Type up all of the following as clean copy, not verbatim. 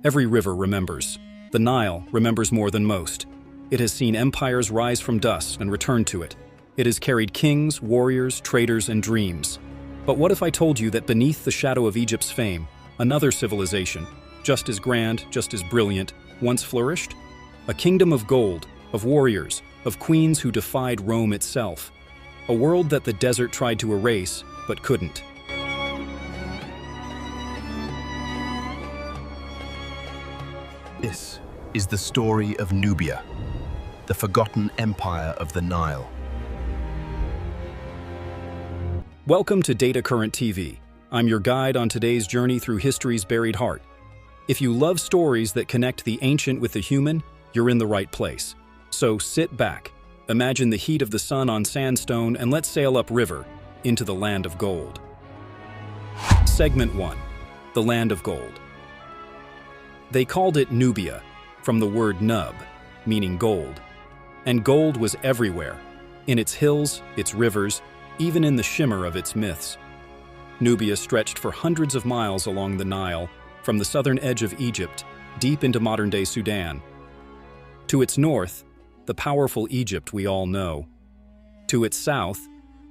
Every river remembers. The Nile remembers more than most. It has seen empires rise from dust and return to it. It has carried kings, warriors, traders, and dreams. But what if I told you that beneath the shadow of Egypt's fame, another civilization, just as grand, just as brilliant, once flourished? A kingdom of gold, of warriors, of queens who defied Rome itself. A world that the desert tried to erase, but couldn't. This is the story of Nubia, the forgotten empire of the Nile. Welcome to Data Current TV. I'm your guide on today's journey through history's buried heart. If you love stories that connect the ancient with the human, you're in the right place. So sit back, imagine the heat of the sun on sandstone, and let's sail upriver into the land of gold. Segment 1. The Land of Gold. They called it Nubia, from the word nub, meaning gold. And gold was everywhere, in its hills, its rivers, even in the shimmer of its myths. Nubia stretched for hundreds of miles along the Nile, from the southern edge of Egypt, deep into modern-day Sudan. To its north, the powerful Egypt we all know. To its south,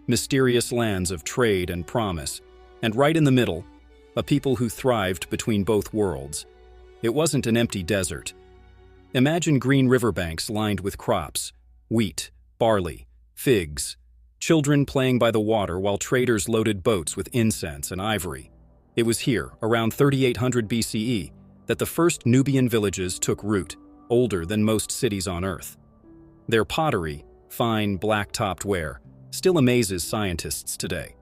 mysterious lands of trade and promise. And right in the middle, a people who thrived between both worlds. It wasn't an empty desert. Imagine green riverbanks lined with crops, wheat, barley, figs, children playing by the water while traders loaded boats with incense and ivory. It was here, around 3800 BCE, that the first Nubian villages took root, older than most cities on Earth. Their pottery, fine black-topped ware, still amazes scientists today.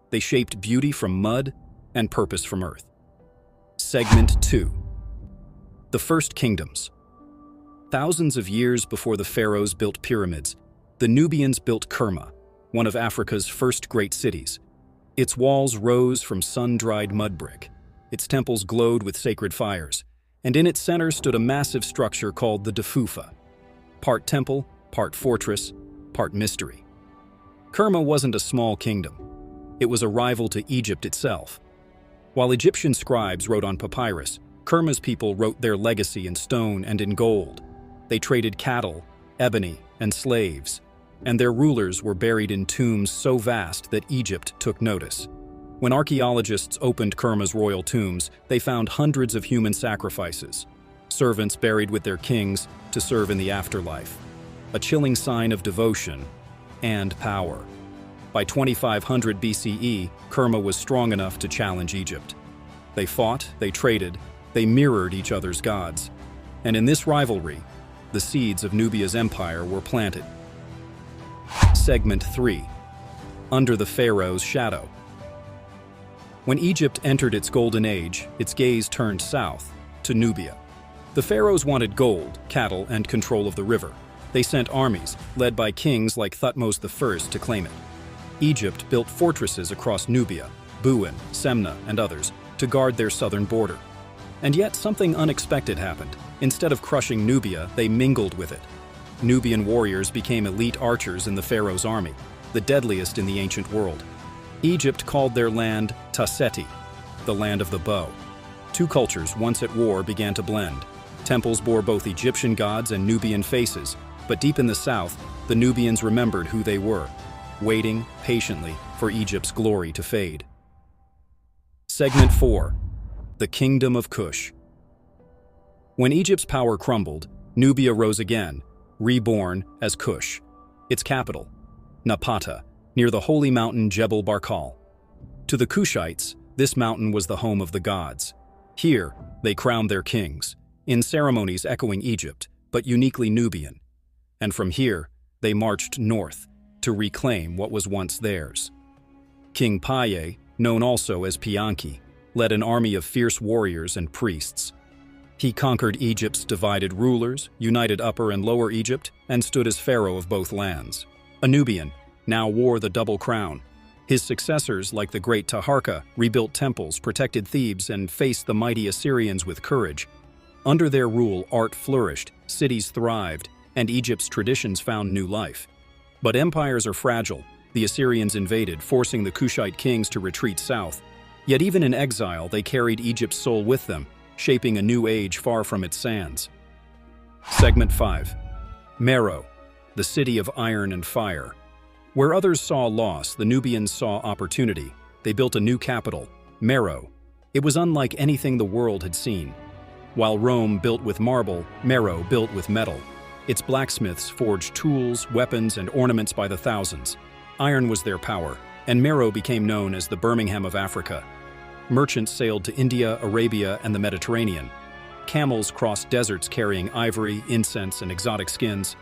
They shaped beauty from mud and purpose from earth. Segment 2. The First Kingdoms. Thousands of years before the pharaohs built pyramids, the Nubians built Kerma, one of Africa's first great cities. Its walls rose from sun-dried mud brick. Its temples glowed with sacred fires, and in its center stood a massive structure called the Defufa. Part temple, part fortress, part mystery. Kerma wasn't a small kingdom. It was a rival to Egypt itself. While Egyptian scribes wrote on papyrus, Kerma's people wrote their legacy in stone and in gold. They traded cattle, ebony, and slaves, and their rulers were buried in tombs so vast that Egypt took notice. When archaeologists opened Kerma's royal tombs, they found hundreds of human sacrifices, servants buried with their kings to serve in the afterlife, a chilling sign of devotion and power. By 2500 BCE, Kerma was strong enough to challenge Egypt. They fought, they traded, they mirrored each other's gods. And in this rivalry, the seeds of Nubia's empire were planted. Segment 3. Under the Pharaoh's Shadow. When Egypt entered its golden age, its gaze turned south, to Nubia. The pharaohs wanted gold, cattle, and control of the river. They sent armies, led by kings like Thutmose I, to claim it. Egypt built fortresses across Nubia, Buin, Semna, and others, to guard their southern border. And yet something unexpected happened. Instead of crushing Nubia, they mingled with it. Nubian warriors became elite archers in the pharaoh's army, the deadliest in the ancient world. Egypt called their land Taseti, the land of the bow. Two cultures, once at war, began to blend. Temples bore both Egyptian gods and Nubian faces, but deep in the south, the Nubians remembered who they were, waiting patiently for Egypt's glory to fade. Segment 4. The Kingdom of Kush. When Egypt's power crumbled, Nubia rose again, reborn as Kush. Its capital, Napata, near the holy mountain Jebel Barkal. To the Kushites, this mountain was the home of the gods. Here, they crowned their kings, in ceremonies echoing Egypt, but uniquely Nubian. And from here, they marched north to reclaim what was once theirs. King Paye, known also as Pianki, led an army of fierce warriors and priests. He conquered Egypt's divided rulers, united Upper and Lower Egypt, and stood as pharaoh of both lands. A Nubian, now wore the double crown. His successors, like the great Taharqa, rebuilt temples, protected Thebes, and faced the mighty Assyrians with courage. Under their rule, art flourished, cities thrived, and Egypt's traditions found new life. But empires are fragile. The Assyrians invaded, forcing the Kushite kings to retreat south. Yet even in exile, they carried Egypt's soul with them, shaping a new age far from its sands. Segment 5. Meroe, the city of iron and fire. Where others saw loss, the Nubians saw opportunity. They built a new capital, Meroe. It was unlike anything the world had seen. While Rome built with marble, Meroe built with metal. Its blacksmiths forged tools, weapons, and ornaments by the thousands. Iron was their power, and Meroe became known as the Birmingham of Africa. Merchants sailed to India, Arabia, and the Mediterranean. Camels crossed deserts carrying ivory, incense, and exotic skins.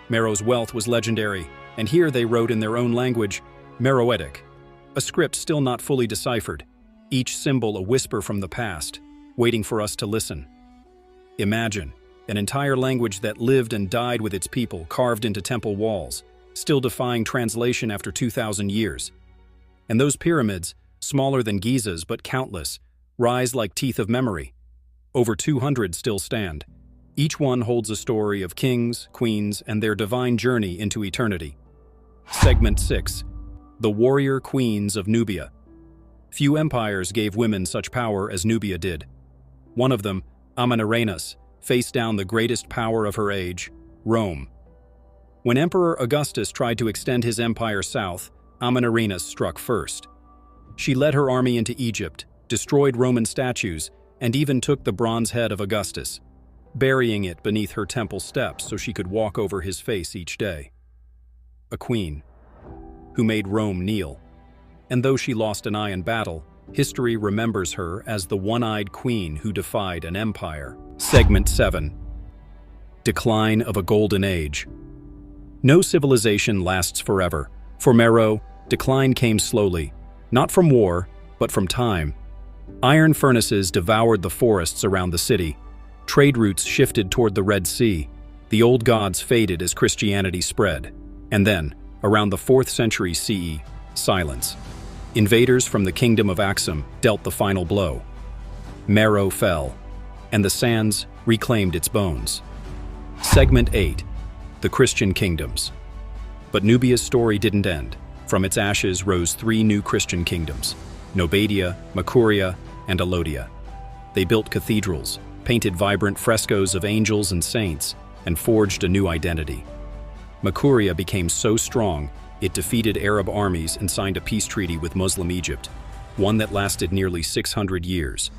Meroe's wealth was legendary, and here they wrote in their own language, Meroitic, a script still not fully deciphered, each symbol a whisper from the past, waiting for us to listen. Imagine an entire language that lived and died with its people carved into temple walls, still defying translation after 2,000 years. And those pyramids, smaller than Giza's but countless, rise like teeth of memory. Over 200 still stand. Each one holds a story of kings, queens, and their divine journey into eternity. Segment 6. The Warrior Queens of Nubia. Few empires gave women such power as Nubia did. One of them, Amanirenas, faced down the greatest power of her age, Rome. When Emperor Augustus tried to extend his empire south, Amanirenas struck first. She led her army into Egypt, destroyed Roman statues, and even took the bronze head of Augustus, burying it beneath her temple steps so she could walk over his face each day. A queen who made Rome kneel. And though she lost an eye in battle, history remembers her as the one-eyed queen who defied an empire. Segment 7. Decline of a Golden Age. No civilization lasts forever. For Meroe, decline came slowly, not from war, but from time. Iron furnaces devoured the forests around the city. Trade routes shifted toward the Red Sea. The old gods faded as Christianity spread. And then, around the 4th century CE, silence. Invaders from the kingdom of Axum dealt the final blow. Meroe fell, and the sands reclaimed its bones. Segment 8. The Christian Kingdoms. But Nubia's story didn't end. From its ashes rose 3 new Christian kingdoms, Nobadia, Makuria, and Alodia. They built cathedrals, painted vibrant frescoes of angels and saints, and forged a new identity. Makuria became so strong, it defeated Arab armies and signed a peace treaty with Muslim Egypt, one that lasted nearly 600 years,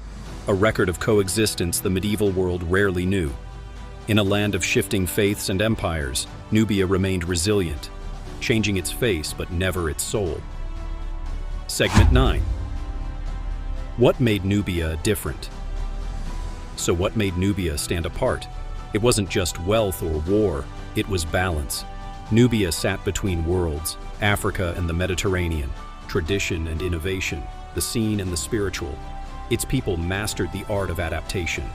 a record of coexistence the medieval world rarely knew. In a land of shifting faiths and empires, Nubia remained resilient, changing its face but never its soul. Segment 9. What made Nubia different? So what made Nubia stand apart? It wasn't just wealth or war, it was balance. Nubia sat between worlds, Africa and the Mediterranean, tradition and innovation, the seen and the spiritual. Its people mastered the art of adaptation.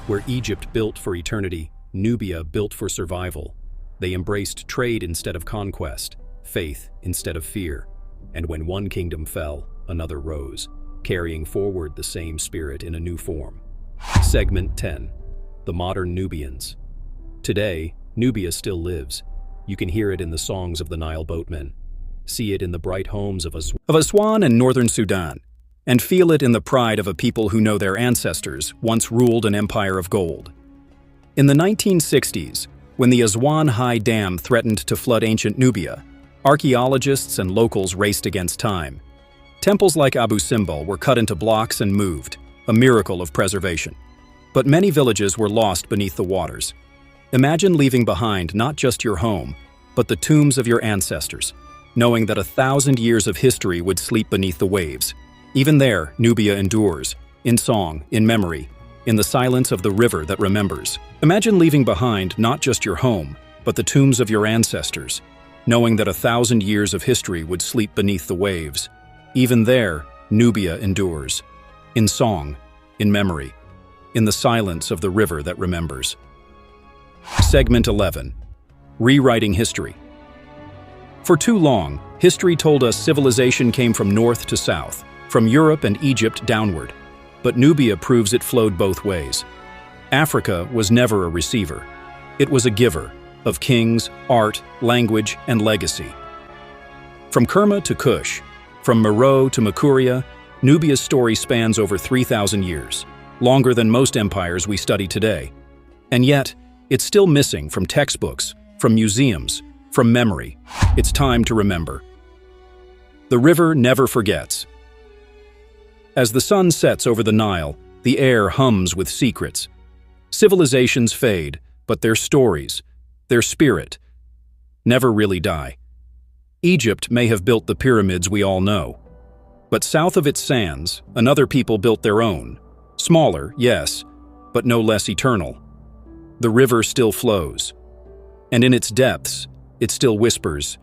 Where Egypt built for eternity, Nubia built for survival. They embraced trade instead of conquest, faith instead of fear. And when one kingdom fell, another rose, carrying forward the same spirit in a new form. Segment 10. The Modern Nubians. Today, Nubia still lives. You can hear it in the songs of the Nile boatmen, see it in the bright homes of Aswan and northern Sudan, and feel it in the pride of a people who know their ancestors once ruled an empire of gold. In the 1960s, when the Aswan High Dam threatened to flood ancient Nubia, archaeologists and locals raced against time. Temples like Abu Simbel were cut into blocks and moved, a miracle of preservation. But many villages were lost beneath the waters. Imagine leaving behind not just your home, but the tombs of your ancestors, knowing that 1,000 years of history would sleep beneath the waves. Even there, Nubia endures, in song, in memory, in the silence of the river that remembers. Imagine leaving behind not just your home, but the tombs of your ancestors, knowing that 1,000 years of history would sleep beneath the waves. Even there, Nubia endures, in song, in memory, in the silence of the river that remembers. Segment 11. Rewriting history. For too long, history told us civilization came from north to south, from Europe and Egypt downward. But Nubia proves it flowed both ways. Africa was never a receiver. It was a giver of kings, art, language, and legacy. From Kerma to Kush, from Meroe to Makuria, Nubia's story spans over 3,000 years. longer than most empires we study today. And yet, it's still missing from textbooks, from museums, from memory. It's time to remember. The river never forgets. As the sun sets over the Nile, the air hums with secrets. Civilizations fade, but their stories, their spirit, never really die. Egypt may have built the pyramids we all know, but south of its sands, another people built their own. Smaller, yes, but no less eternal. The river still flows, and in its depths, it still whispers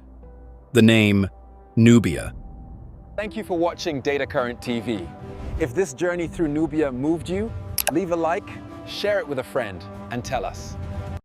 the name Nubia. Thank you for watching Data Current TV. If this journey through Nubia moved you, leave a like, share it with a friend, and tell us.